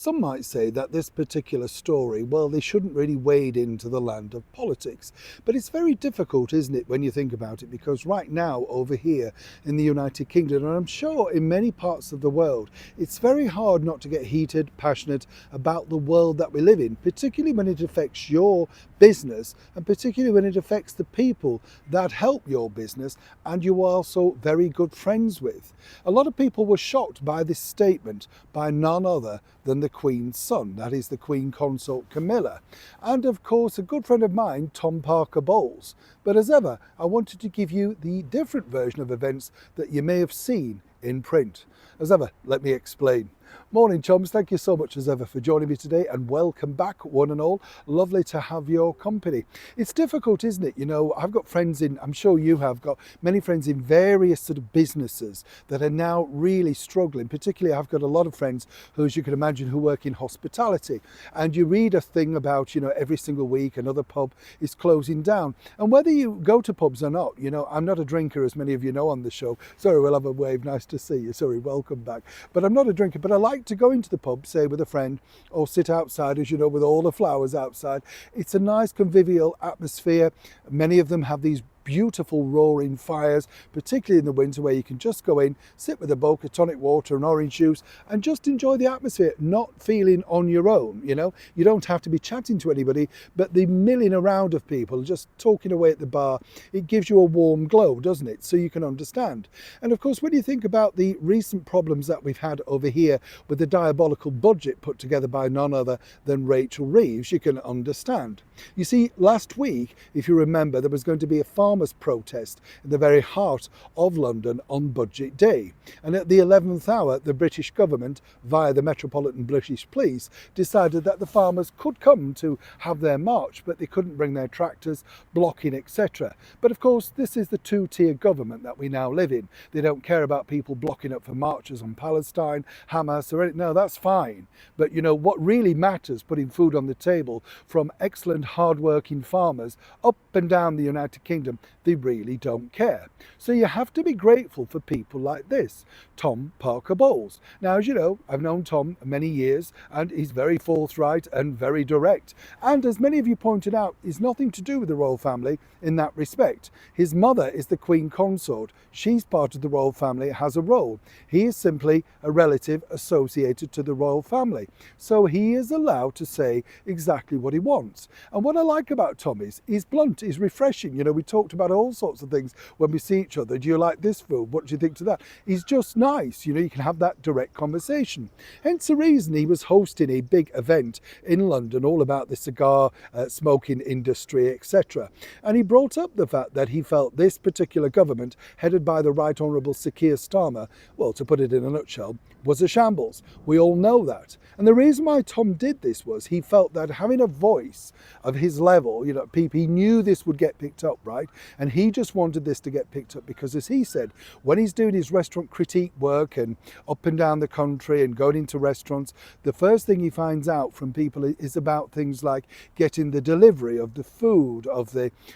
Some might say that this particular story, well, they shouldn't really wade into the land of politics. But it's very difficult, isn't it, when you think about it? Because right now, over here in the United Kingdom, and I'm sure in many parts of the world, it's very hard not to get heated, passionate about the world that we live in, particularly when it affects your business and particularly when it affects the people that help your business and you are also very good friends with. A lot of people were shocked by this statement by none other than the Queen's son, that is the Queen Consort Camilla, and of course a good friend of mine, Tom Parker Bowles. But as ever, I wanted to give you the different version of events that you may have seen in print. As ever, let me explain. Morning, chums. Thank you so much as ever for joining me today and welcome back, one and all. Lovely to have your company. It's difficult, isn't it? You know, I've got friends in, I'm sure you have got many friends in various sort of businesses that are now really struggling. Particularly, I've got a lot of friends who, as you can imagine, who work in hospitality. And you read a thing about, you know, every single week another pub is closing down. And whether you go to pubs or not, you know, I'm not a drinker, as many of you know on the show. Sorry, we'll have a wave. Nice to see you. Sorry, welcome back. But I'm not a drinker, but I like to go into the pub, say with a friend, or sit outside, as you know, with all the flowers outside. It's a nice convivial atmosphere. Many of them have these beautiful roaring fires, particularly in the winter, where you can just go in, sit with a Boca tonic water and orange juice and just enjoy the atmosphere, not feeling on your own. You know, you don't have to be chatting to anybody, but the milling around of people just talking away at the bar, it gives you a warm glow, doesn't it? So you can understand. And of course, when you think about the recent problems that we've had over here with the diabolical budget put together by none other than Rachel Reeves, you can understand. You see, last week, if you remember, there was going to be a farmers' protest in the very heart of London on Budget Day. And at the 11th hour, the British government, via the Metropolitan British Police, decided that the farmers could come to have their march, but they couldn't bring their tractors, blocking, etc. But of course, this is the two-tier government that we now live in. They don't care about people blocking up for marches on Palestine, Hamas, or anything. No, that's fine. But you know, what really matters, putting food on the table from excellent, hard-working farmers up and down the United Kingdom, they really don't care. So you have to be grateful for people like this, Tom Parker Bowles. Now, as you know, I've known Tom many years and he's very forthright and very direct. And as many of you pointed out, he's nothing to do with the royal family in that respect. His mother is the Queen Consort. She's part of the royal family, has a role. He is simply a relative associated to the royal family. So he is allowed to say exactly what he wants. And what I like about Tom is he's blunt, he's refreshing. You know, we talked about all sorts of things when we see each other. Do you like this food? What do you think to that? He's just nice. You know, you can have that direct conversation. Hence the reason he was hosting a big event in London all about the cigar smoking industry, etc. And he brought up the fact that he felt this particular government, headed by the Right Honourable Sir Keir Starmer, well, to put it in a nutshell, was a shambles. We all know that. And the reason why Tom did this was he felt that having a voice of his level, you know, he knew this would get picked up, right? And he just wanted this to get picked up because, as he said, when he's doing his restaurant critique work and up and down the country and going into restaurants, the first thing he finds out from people is about things like getting the delivery of the food, of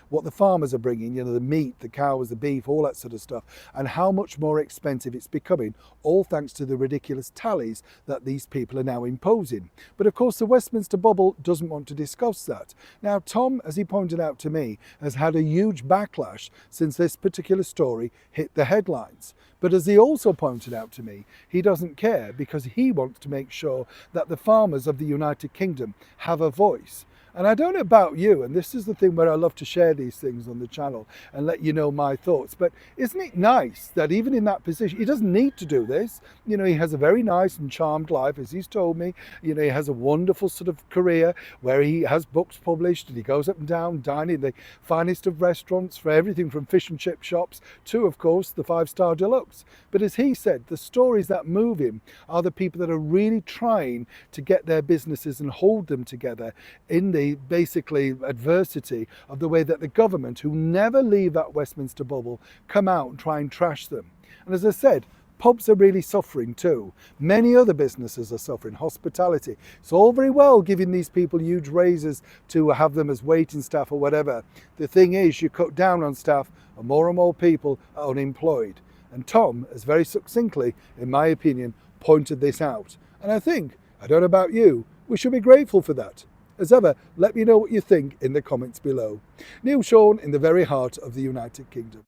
what the farmers are bringing, you know, the meat, the cows, the beef, all that sort of stuff, and how much more expensive it's becoming, all thanks to the ridiculous tallies that these people are now imposing. But of course, the Westminster bubble doesn't want to discuss that. Now, Tom, as he pointed out to me, has had a huge backlash since this particular story hit the headlines. But as he also pointed out to me, he doesn't care because he wants to make sure that the farmers of the United Kingdom have a voice. And I don't know about you, and this is the thing where I love to share these things on the channel and let you know my thoughts, but isn't it nice that even in that position, he doesn't need to do this. You know, he has a very nice and charmed life, as he's told me. You know, he has a wonderful sort of career where he has books published and he goes up and down dining in the finest of restaurants, for everything from fish and chip shops to, of course, the 5-star deluxe. But as he said, the stories that move him are the people that are really trying to get their businesses and hold them together in the basically adversity of the way that the government, who never leave that Westminster bubble, come out and try and trash them. And as I said, pubs are really suffering too. Many other businesses are suffering, hospitality. It's all very well giving these people huge raises to have them as waiting staff or whatever. The thing is, you cut down on staff and more people are unemployed. And Tom has very succinctly, in my opinion, pointed this out. And I think I don't know about you, we should be grateful for that. As ever, let me know what you think in the comments below. Neil Sean in the very heart of the United Kingdom.